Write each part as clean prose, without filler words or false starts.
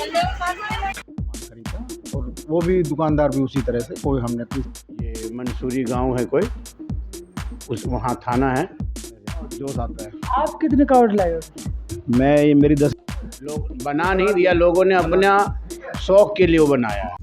खरीदा और वो भी दुकानदार भी उसी तरह से कोई हमने ये मंसूरी गांव है कोई, उस वहाँ थाना है। जोश आता है। आप कितने कावड़ लाए हो? मैं ये मेरी 10 लोग बना नहीं दिया, लोगों ने अपना शौक के लिए वो बनाया है।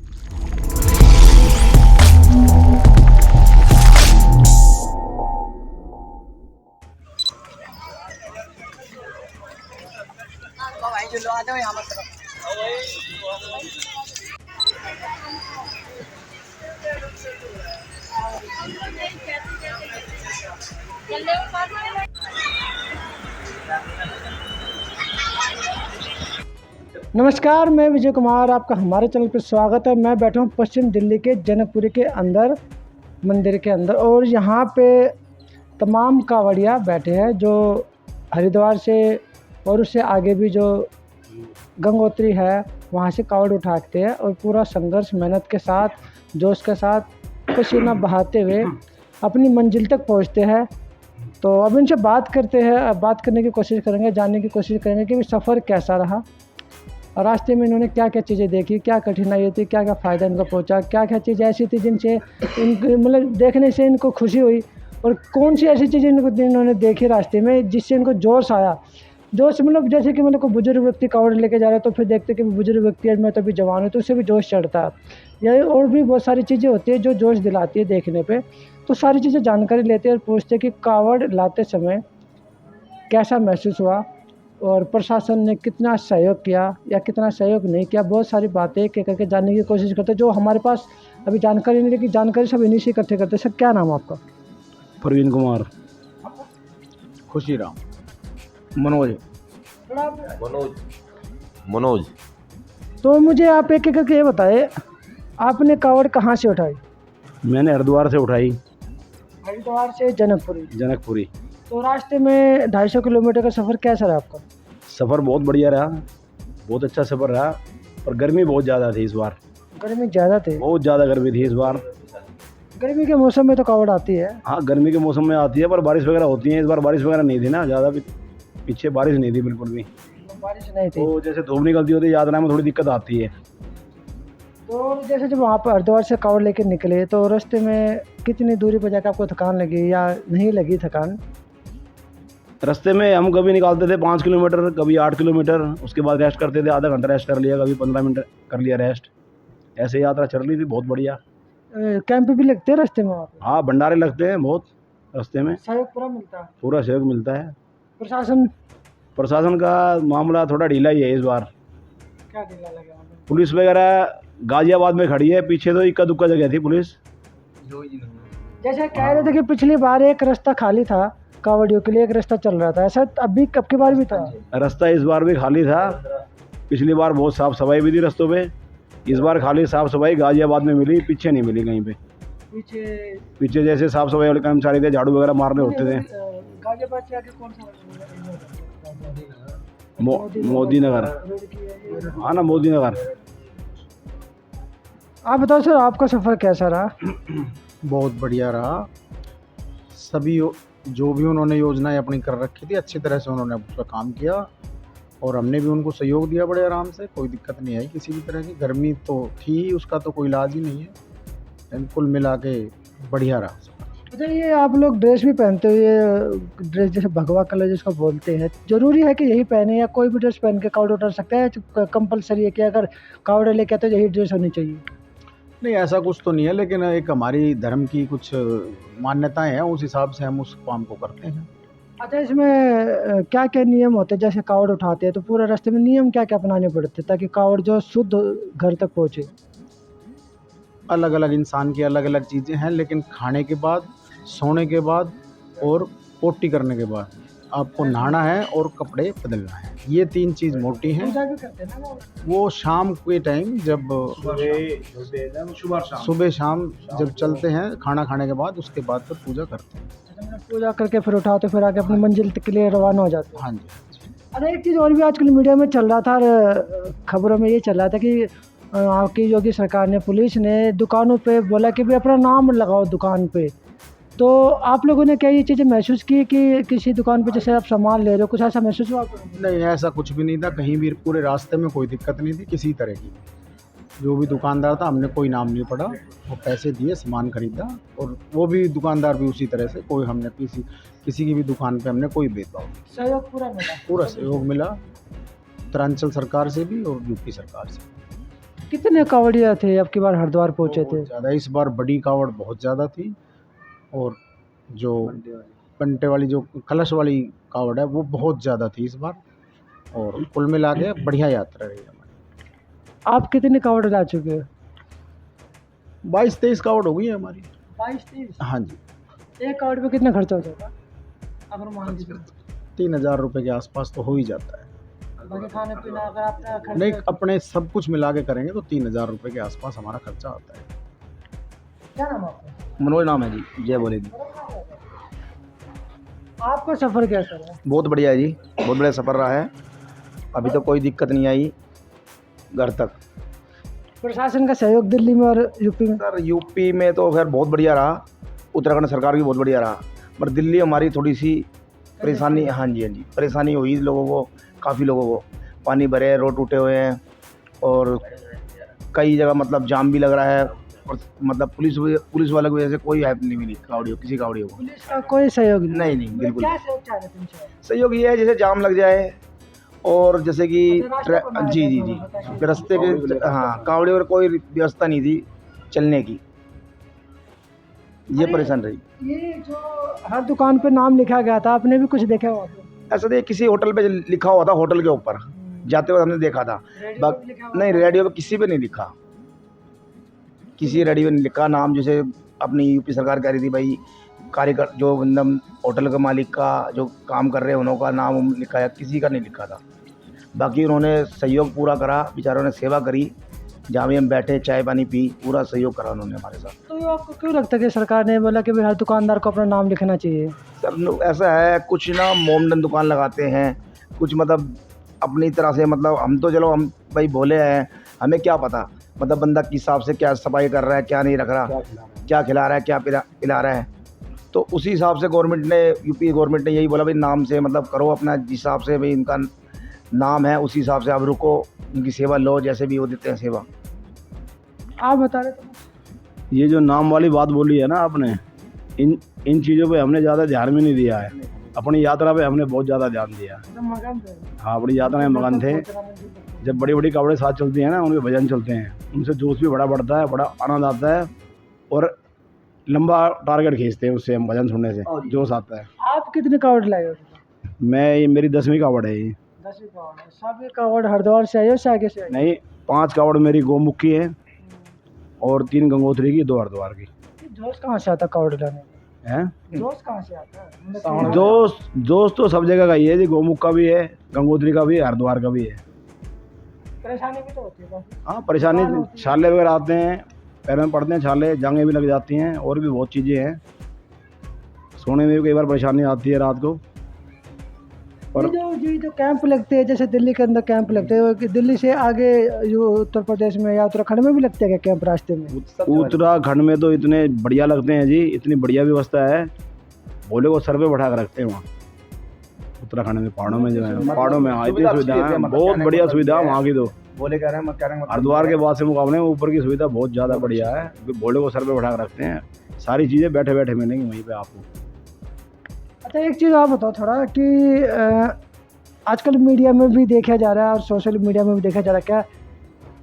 नमस्कार, मैं विजय कुमार, आपका हमारे चैनल पर स्वागत है। मैं बैठा हूँ पश्चिम दिल्ली के जनकपुरी के अंदर, मंदिर के अंदर, और यहाँ पे तमाम कावड़िया बैठे हैं जो हरिद्वार से और उससे आगे भी जो गंगोत्री है वहाँ से कावड़ उठाते हैं और पूरा संघर्ष, मेहनत के साथ, जोश के साथ, पसीना बहाते हुए अपनी मंजिल तक पहुँचते हैं। तो अब इनसे बात करते हैं, बात करने की कोशिश करेंगे, जानने की कोशिश करेंगे कि सफ़र कैसा रहा और रास्ते में इन्होंने क्या क्या चीज़ें देखी, क्या कठिनाई थी, क्या क्या फ़ायदा इनको पहुंचा, क्या क्या चीज़ें ऐसी थी जिनसे इनको मतलब देखने से इनको खुशी हुई, और कौन सी ऐसी चीज़ें इन्होंने देखी रास्ते में जिससे इनको जोश आया। जोश मतलब जैसे कि मतलब कोई बुजुर्ग व्यक्ति कावड़ लेके जा रहा है तो फिर देखते कि बुजुर्ग व्यक्ति है, मैं तो अभी जवान हूँ, तो उससे भी जोश चढ़ता है। या और भी बहुत सारी चीज़ें होती है जो जोश दिलाती है देखने पर। तो सारी चीज़ें जानकारी लेते हैं और पूछते कि कावड़ लाते समय कैसा महसूस हुआ और प्रशासन ने कितना सहयोग किया या कितना सहयोग नहीं किया। बहुत सारी बातें एक एक करके जानने की कोशिश करते हैं जो हमारे पास अभी जानकारी नहीं, लेकिन जानकारी सब इन्हीं से इकट्ठे करते हैं। सर, क्या नाम है आपका? प्रवीण कुमार। खुशीराम। मनोज। मनोज। तो मुझे आप एक एक करके ये बताए, आपने कावड़ कहाँ से उठाई? मैंने हरिद्वार से उठाई। हरिद्वार से जनकपुरी। तो रास्ते में 250 किलोमीटर का सफ़र कैसा रहा आपका? सफ़र बहुत बढ़िया रहा, बहुत अच्छा सफ़र रहा, और गर्मी बहुत ज़्यादा थी इस बार। गर्मी ज़्यादा थी? बहुत ज़्यादा गर्मी थी इस बार। गर्मी के मौसम में तो कावड़ आती है? हाँ, गर्मी के मौसम में आती है, पर बारिश वगैरह होती है। इस बार बारिश वगैरह नहीं थी ना, ज़्यादा पीछे बारिश नहीं थी बिल्कुल भी। बारिश नहीं थी तो जैसे धूप निकलती होती है यात्रा में थोड़ी दिक्कत आती है। तो जैसे जब वहाँ पर हरिद्वार से कावड़ लेकर निकले तो रास्ते में कितनी दूरी पर जाकर आपको थकान लगी या नहीं लगी थकान? रास्ते में हम कभी निकालते थे 5 किलोमीटर, कभी 8 किलोमीटर, उसके बाद रेस्ट करते थे, आधा घंटा रेस्ट कर लिया, कभी 15 मिनट कर लिया रेस्ट। ऐसे यात्रा चल रही थी बहुत बढ़िया। कैंप भी लगते हैं रास्ते में वहाँ पे? हाँ, भंडारे लगते हैं बहुत रास्ते में। सहयोग पूरा मिलता है? पूरा सहयोग मिलता है। प्रशासन का मामला थोड़ा ढीला ही है इस बार। क्या ढीला लगा हमें? पुलिस वगैरह गाजियाबाद में खड़ी है, पीछे तो इक्का दुक्का जगह थी पुलिस। जैसे कह रहे थे कि पिछली बार एक रास्ता खाली था कावड़ियों के लिए, एक रास्ता चल रहा था, ऐसा अभी कब की बार भी था? रास्ता इस बार भी खाली था। पिछली बार बहुत साफ सफाई भी थी रास्तों पे, इस बार खाली साफ सफाई गाजियाबाद में मिली, पीछे नहीं मिली कहीं पे। पीछे जैसे साफ सफाई वाले कर्मचारी थे, झाड़ू वगैरह मारने होते थे। गाजियाबाद से आगे कौन सा? मोदी नगर। हाँ ना, मोदी नगर। आप बताओ सर, आपका सफ़र कैसा रहा? बहुत बढ़िया रहा। सभी जो भी उन्होंने योजनाएं अपनी कर रखी थी अच्छी तरह से उन्होंने उस पर काम किया और हमने भी उनको सहयोग दिया बड़े आराम से। कोई दिक्कत नहीं आई किसी भी तरह की। गर्मी तो थी ही, उसका तो कोई इलाज ही नहीं है, लेकिन कुल मिला के बढ़िया रहा। अच्छा, ये आप लोग ड्रेस भी पहनते हो, ये ड्रेस जैसे भगवा कलर जिसको बोलते हैं, ज़रूरी है कि यही पहने या कोई भी ड्रेस पहन के कावड़ उठा सकता है? कंपलसरी है कि अगर कावड़ लेके आते तो यही ड्रेस होनी चाहिए? नहीं, ऐसा कुछ तो नहीं है, लेकिन एक हमारी धर्म की कुछ मान्यताएं हैं, उस हिसाब से हम उस काम को करते हैं। अच्छा, इसमें क्या क्या नियम होते हैं? जैसे कावड़ उठाते हैं तो पूरे रास्ते में नियम क्या क्या अपनाने पड़ते हैं ताकि कावड़ जो शुद्ध घर तक पहुँचे? अलग अलग इंसान की अलग अलग चीज़ें हैं, लेकिन खाने के बाद, सोने के बाद और पोटी करने के बाद आपको नहाना है और कपड़े बदलना है। ये 3 चीज़ मोटी हैं। वो शाम के टाइम जब सुबह शाम जब चलते हैं खाना खाने के बाद, उसके बाद फिर पूजा करते हैं। पूजा करके फिर उठाते, फिर आके अपनी मंजिल के लिए रवाना हो जाते हैं। हाँ जी। अरे, एक चीज़ और भी आजकल मीडिया में चल रहा था, खबरों में ये चल रहा था कि आपकी योगी सरकार ने, पुलिस ने दुकानों पे बोला कि भी अपना नाम लगाओ दुकान पे, तो आप लोगों ने क्या ये चीज़ें महसूस की कि किसी दुकान पे जैसे आप सामान ले रहे हो, कुछ ऐसा महसूस हुआ आपको? नहीं, ऐसा कुछ भी नहीं था, कहीं भी पूरे रास्ते में कोई दिक्कत नहीं थी किसी तरह की। जो भी दुकानदार था, हमने कोई नाम नहीं पढ़ा, वो पैसे दिए, सामान खरीदा, और वो भी दुकानदार भी उसी तरह से, कोई हमने किसी की भी दुकान पे हमने कोई भेदभाव नहीं, सहयोग पूरा मिला। पूरा सहयोग मिला, उत्तरांचल सरकार से भी और यूपी सरकार से। कितने कावड़िया थे अब की बार हरिद्वार पहुँचे थे? बहुत ज़्यादा, इस बार बड़ी कावड़ बहुत ज़्यादा थी, और जो कंटे वाली जो कलश वाली कावड़ है वो बहुत ज़्यादा थी इस बार, और कुल मिला के बढ़िया यात्रा रही हमारी। आप कितने कावड़ ला चुके हो? 22-23 कावड़ हो गई है हमारी। 22-23? हाँ जी। एक कावड़ पे कितना खर्चा हो जाता अगर मान लीजिए? 3000 रुपये के आसपास तो हो ही जाता है। बाकी खाने पीना अगर आपका खर्चा नहीं, अपने सब कुछ मिला के करेंगे तो 3000 रुपये के आसपास हमारा खर्चा आता है। क्या नाम आपका? मनोज नाम है जी, जय बोलेगी। आपका सफ़र कैसा रहा? बहुत बढ़िया है जी, बहुत बढ़िया सफ़र रहा है, अभी तो कोई दिक्कत नहीं आई घर तक। प्रशासन का सहयोग दिल्ली में और यूपी में? सर यूपी में तो खैर बहुत बढ़िया रहा, उत्तराखंड सरकार भी बहुत बढ़िया रहा, पर दिल्ली हमारी थोड़ी सी परेशानी, हाँ जी परेशानी हुई लोगों को, काफ़ी लोगों को। पानी भरे हैं, रोड टूटे हुए हैं, और कई जगह मतलब जाम भी लग रहा है, और मतलब पुलिस वालों की वजह से कोई हेल्प नहीं मिली किसी कावड़ियों को। पुलिस का कोई सहयोग नहीं? नहीं बिल्कुल। क्या सहयोग चाह रहे थे उनसे? सहयोग ये है जैसे जाम लग जाए, और जैसे कि रास्ता बनाया जी जाए, रास्ते के, हाँ कावड़ियों और कोई व्यवस्था नहीं थी चलने की, ये परेशान रही। ये जो हर दुकान पे नाम लिखा गया था, आपने भी कुछ देखा हुआ? ऐसा तो किसी होटल पे लिखा हुआ था, होटल के ऊपर जाते हुए हमने देखा था, नहीं रेडियो पे किसी पे नहीं लिखा, किसी रेडियो पे नहीं लिखा नाम। जैसे अपनी यूपी सरकार कह रही थी भाई कार्यकर जो मतलब होटल के मालिक का जो काम कर रहे हैं उन्हों का नाम लिखा है, किसी का नहीं लिखा था। बाकी उन्होंने सहयोग पूरा करा, बेचारों ने सेवा करी, जहाँ भी हम बैठे चाय पानी पी, पूरा सहयोग करा उन्होंने हमारे साथ। तो आपको क्यों लगता है कि सरकार ने बोला कि भाई हर दुकानदार को अपना नाम लिखना चाहिए? सर ऐसा है, कुछ ना मोमडन दुकान लगाते हैं, कुछ मतलब अपनी तरह से, मतलब हम तो चलो हम भाई भोले हैं, हमें क्या पता मतलब बंदा किस हिसाब से क्या सफाई कर रहा है, क्या नहीं रख रहा, क्या खिला रहा है, क्या पिला रहा है। तो उसी हिसाब से गवर्नमेंट ने, यूपी गवर्नमेंट ने यही बोला भाई नाम से मतलब करो अपना, जिस हिसाब से भाई इनका नाम है उसी हिसाब से आप रुको, उनकी सेवा लो, जैसे भी वो देते हैं सेवा। आप बता रहे थे। ये जो नाम वाली बात बोली है ना आपने, इन चीज़ों पे हमने ज़्यादा ध्यान भी नहीं दिया है, अपनी यात्रा पे हमने बहुत ज़्यादा ध्यान दिया। हाँ, अपनी यात्रा में मगन थे। जब बड़ी बड़ी कावड़े साथ चलती हैं ना, उनके भजन चलते हैं, उनसे जोश भी बड़ा बढ़ता है, बड़ा आनंद आता है, और लंबा टारगेट खींचते हैं उससे, हम भजन सुनने से जोश आता है। आप कितने कावड़ लाए हो? मैं मेरी 10वीं कावड़ है ये। 10वीं कावड़ है। सभी कावड़ हरिद्वार से आए हो से आगे से आए? नहीं, 5 कावड़ मेरी गोमुख की है, और 3 गंगोत्री की, 2 हरिद्वार की। जोश कहाँ से आता कावड़ लाने? हैं? जोश कहाँ से आता है? जोश तो सब जगह का ही है जी, गोमुख का भी है, गंगोत्री का भी है, हरिद्वार का भी है। परेशानी भी तो होती है? हाँ परेशानी, छाले वगैरह आते हैं, पैर में पड़ते हैं छाले, जांघें भी लग जाती हैं, और भी बहुत चीज़ें हैं, सोने में भी कई बार परेशानी आती है रात को। और ये जो कैंप लगते हैं, जैसे दिल्ली के अंदर कैंप लगते हैं, कि दिल्ली से आगे जो उत्तर प्रदेश में या उत्तराखंड में भी लगते हैं क्या कैंप रास्ते में? उत्तराखंड में तो इतने बढ़िया लगते हैं जी, इतनी बढ़िया व्यवस्था है, भोले को सर पे बैठा कर रखते हैं वहाँ उत्तराखंड में, पहाड़ों में जो है, पहाड़ों में। हाँ, इतनी सुविधा है, बहुत बढ़िया सुविधा वहाँ की। तो बोले कह रहे हैं हरिद्वार के बाद से मुकाबले में ऊपर की सुविधा बहुत ज़्यादा बढ़िया है, भोले को सर पे बैठा कर रखते हैं, सारी चीज़ें बैठे बैठे मिलेंगी वहीं पे आपको। अच्छा, एक चीज़ आप बताओ थोड़ा कि आजकल मीडिया में भी देखा जा रहा है और सोशल मीडिया में भी देखा जा रहा है, क्या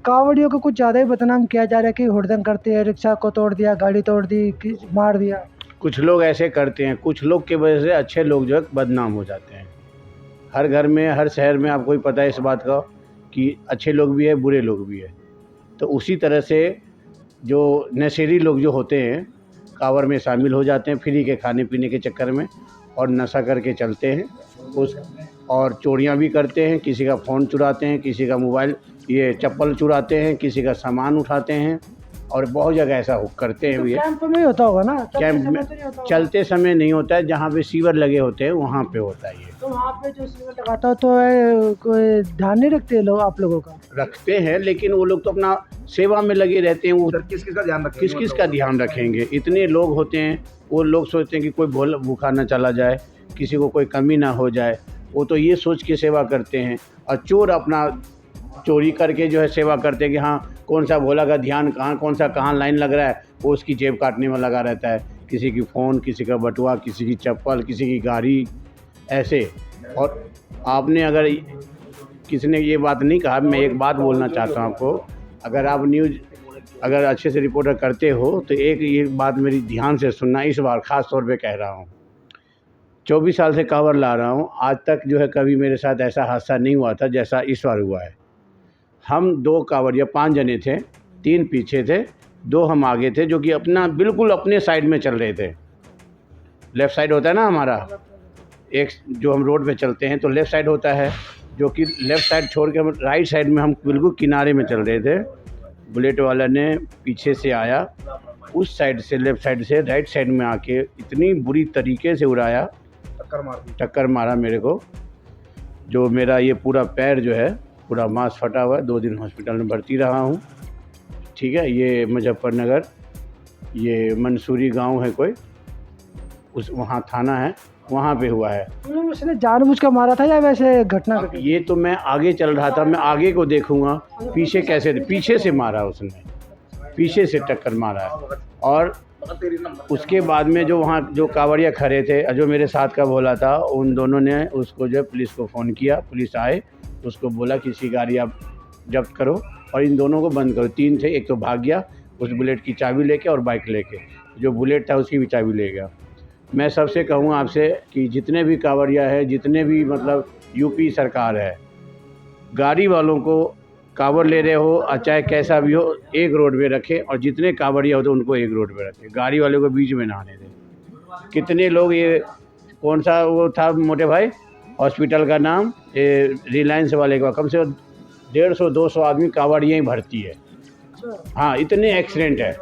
कावड़ियों को कुछ ज़्यादा ही बदनाम किया जा रहा है कि हुड़दंग करते हैं, रिक्शा को तोड़ दिया, गाड़ी तोड़ दी, मार दिया? कुछ लोग ऐसे करते हैं, कुछ लोग की वजह से अच्छे लोग जो है बदनाम हो जाते हैं। हर घर में, हर शहर में आपको ही पता है इस बात का कि अच्छे लोग भी है, बुरे लोग भी है। तो उसी तरह से जो नशेड़ी लोग जो होते हैं कांवड़ में शामिल हो जाते हैं, फ्री के खाने पीने के चक्कर में, और नशा करके चलते हैं और चोरियां भी करते हैं, किसी का फ़ोन चुराते हैं, किसी का मोबाइल, ये चप्पल चुराते हैं, किसी का सामान उठाते हैं, और बहुत जगह ऐसा करते हैं। तो कैंप में ही होता होगा ना? कैंप में चलते समय नहीं होता है, जहाँ पे सीवर लगे होते हैं वहाँ पे होता है ये। तो वहाँ पे जो सीवर लगाता हो तो कोई ध्यान नहीं रखते लोग आप लोगों का? रखते हैं, लेकिन वो लोग तो अपना सेवा में लगे रहते हैं, वो किस किस का ध्यान रखेंगे? किस किस का ध्यान रखेंगे? इतने लोग होते हैं, वो लोग सोचते हैं कि कोई भूखा ना चला जाए, किसी को कोई कमी ना हो जाए, वो तो ये सोच के सेवा करते हैं। और चोर अपना चोरी करके जो है सेवा करते हैं कि हाँ कौन सा भोला का ध्यान कहाँ, कौन सा कहाँ लाइन लग रहा है, वो उसकी जेब काटने में लगा रहता है। किसी की फ़ोन, किसी का बटुआ, किसी की चप्पल, किसी की गाड़ी, ऐसे। और आपने अगर किसी ने ये बात नहीं कहा, मैं एक बात बोलना चाहता हूँ आपको, अगर आप न्यूज़ अगर अच्छे से रिपोर्टर करते हो तो एक ये बात मेरी ध्यान से सुनना, इस बार ख़ास तौर पे कह रहा हूँ। 24 साल से कांवड़ ला रहा हूँ, आज तक जो है कभी मेरे साथ ऐसा हादसा नहीं हुआ था जैसा इस बार हुआ है। हम 2 कांवड़िया 5 जने थे, 3 पीछे थे, 2 हम आगे थे, जो कि अपना बिल्कुल अपने साइड में चल रहे थे। लेफ़्ट साइड होता है ना हमारा, एक जो हम रोड पे चलते हैं तो लेफ़्ट साइड होता है, जो कि लेफ़्ट साइड छोड़ के हम राइट साइड में हम बिल्कुल किनारे में चल रहे थे। बुलेट वाला ने पीछे से आया, उस साइड से लेफ़्ट साइड से राइट साइड में आके इतनी बुरी तरीके से उड़ाया, टक्कर मारा मेरे को, जो मेरा ये पूरा पैर जो है पूरा मांस फटा हुआ है। 2 दिन हॉस्पिटल में भर्ती रहा हूँ। ठीक है, ये मुजफ्फरनगर, ये मंसूरी गांव है कोई, उस वहाँ थाना है, वहाँ पे हुआ है। उसने जानबूझ कर मारा था या वैसे घटना घटी? ये तो मैं आगे चल रहा था, मैं आगे को देखूंगा पीछे कैसे, पीछे से मारा उसने, पीछे से टक्कर मारा है। और उसके बाद में जो वहाँ जो कांवड़िया खड़े थे, जो मेरे साथ का भोला था, उन दोनों ने उसको जो पुलिस को फ़ोन किया, पुलिस आए, उसको बोला किसी गाड़ी आप जब्त करो और इन दोनों को बंद करो। 3 थे, एक तो भाग गया उस बुलेट की चाबी लेके और बाइक लेके, जो बुलेट था उसकी भी चाबी ले गया। मैं सबसे कहूँगा आपसे कि जितने भी कांवड़िया है, जितने भी मतलब यूपी सरकार है, गाड़ी वालों को कांवड़ ले रहे हो चाहे कैसा भी हो, एक रोड पे रखे, और जितने कांवड़िया होते उनको एक रोड पे रखे, गाड़ी वाले को बीच में ना आने दें। कितने लोग, ये कौन सा वो था मोटे भाई हॉस्पिटल का नाम, ये रिलायंस वाले का, कम से कम 150-200 आदमी कांवड़िया ही भर्ती है। हाँ, इतने एक्सीडेंट है।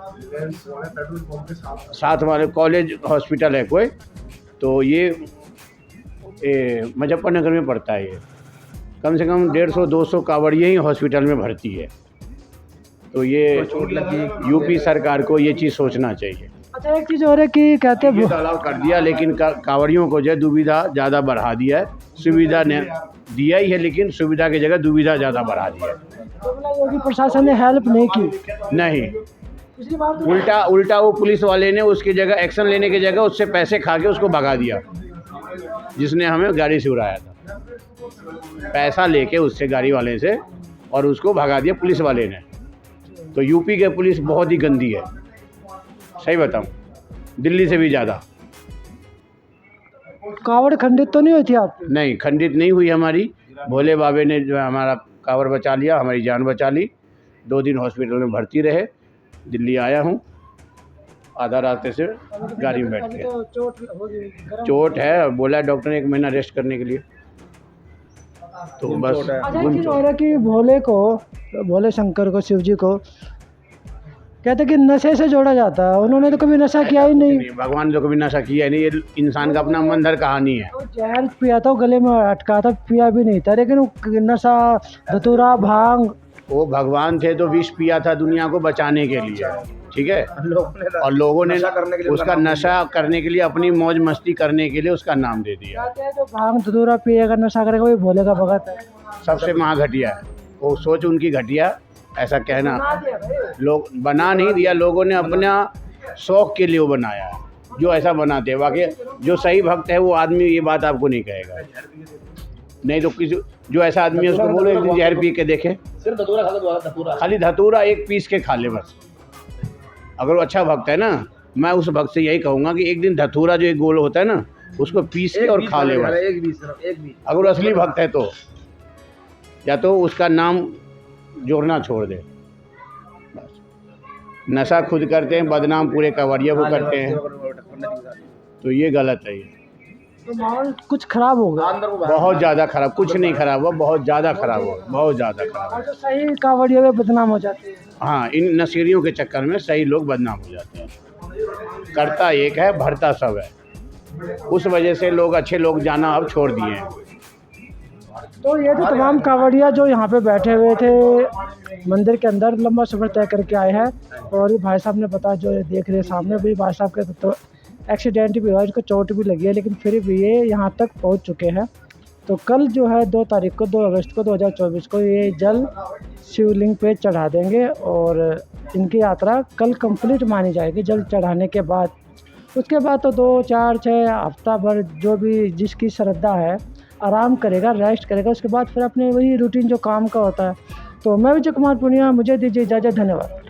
साथ वाले कॉलेज हॉस्पिटल है कोई, तो ये मुजफ्फरनगर में पड़ता है। ये कम से कम 150-200 कांवड़िया ही हॉस्पिटल में भर्ती है। तो ये यूपी सरकार को ये चीज़ सोचना चाहिए। अच्छा, एक चीज़ और है कि कहते हैं अलाउ कर दिया, लेकिन कांवड़ियों को जो दुविधा ज़्यादा बढ़ा दिया है। सुविधा ने दिया ही है, लेकिन सुविधा की जगह दुविधा ज़्यादा बढ़ा दिया है। योगी प्रशासन ने हेल्प नहीं की। नहीं, उल्टा वो पुलिस वाले ने उसकी जगह एक्शन लेने की जगह उससे पैसे खा के उसको भगा दिया, जिसने हमें गाड़ी से उड़ाया था। पैसा लेके उससे, गाड़ी वाले से, और उसको भगा दिया पुलिस वाले ने। तो यूपी के पुलिस बहुत ही गंदी है, सही बताऊं, दिल्ली से भी ज़्यादा। कावड़ खंडित तो नहीं हुई थी आप? नहीं, खंडित नहीं हुई हमारी। भोले बाबे ने जो है हमारा कांवड़ बचा लिया, हमारी जान बचा ली। 2 दिन हॉस्पिटल में भर्ती रहे, दिल्ली आया हूँ आधा रास्ते से गाड़ी में बैठ के। चोट है, बोला डॉक्टर ने 1 महीना रेस्ट करने के लिए। तो बस अच्छा, कि भोले को, भोले शंकर को, शिव जी को कहते कि नशे से जोड़ा जाता है। उन्होंने तो कभी नशा किया ही नहीं। भगवान ने तो कभी नशा किया नहीं, ये इंसान का अपना मंदर कहानी है। जहर पिया था, गले में अटका था, पिया भी नहीं था, लेकिन नशा, धतूरा, भांग, वो भगवान थे तो विष पिया था दुनिया को बचाने के लिए, ठीक है। और लोगों ने उसका नशा करने के लिए, अपनी मौज मस्ती करने के लिए उसका नाम दे दिया। जो भांग धतूरा पिएगा, नशा करेगा, वही भोले का भगत है। सबसे महाघटिया है वो, सोच उनकी घटिया, ऐसा कहना। लोग बना नहीं दिया, लोगों ने अपना शौक के लिए वो बनाया है, जो ऐसा बनाते हैं। वाकई जो सही भक्त है वो आदमी ये बात आपको नहीं कहेगा। नहीं तो किसी जो ऐसा आदमी है उसको बोलो एक दिन जहर पी के देखे, सिर्फ धतूरा खा धतूरा, खाली धतूरा एक पीस के खा ले बस। अगर वो अच्छा भक्त है ना, मैं उस भक्त से यही कहूँगा कि एक दिन धतूरा जो एक गोल होता है ना, उसको पीस के और खा ले बस। एक अगर वो असली भक्त है तो, या तो उसका नाम जोड़ना छोड़ दे बस। नशा खुद करते हैं, बदनाम पूरे कांवड़िया को करते हैं, तो ये गलत है। ये तो माहौल कुछ खराब हो गया, बहुत ज़्यादा खराब। कुछ नहीं खराब हुआ, बहुत ज़्यादा खराब हुआ, बहुत ज़्यादा खराब। और जो सही कांवड़िया में बदनाम हो जाते हैं। हाँ, इन नशेड़ियों के चक्कर में सही लोग बदनाम हो जाते हैं। करता एक है, भरता सब है। उस वजह से लोग, अच्छे लोग जाना अब छोड़ दिए हैं। तो ये तो तमाम कांवड़िया जो यहाँ पे बैठे हुए थे मंदिर के अंदर, लंबा सफ़र तय करके आए हैं। और ये भाई साहब ने बताया, जो देख रहे सामने भी भाई साहब के तो एक्सीडेंट भी हुआ, इसको चोट भी लगी है, लेकिन फिर भी ये यहाँ तक पहुँच चुके हैं। तो कल जो है 2 तारीख को 2 अगस्त को 2024 को ये जल शिवलिंग पे चढ़ा देंगे और इनकी यात्रा कल कंप्लीट मानी जाएगी। जल चढ़ाने के बाद उसके बाद तो 2, 4, 6 हफ्ता भर जो भी जिसकी श्रद्धा है आराम करेगा, रेस्ट करेगा। उसके बाद फिर अपने वही रूटीन जो काम का होता है। तो मैं विजय कुमार पुनिया, मुझे दीजिए इजाज़त। धन्यवाद।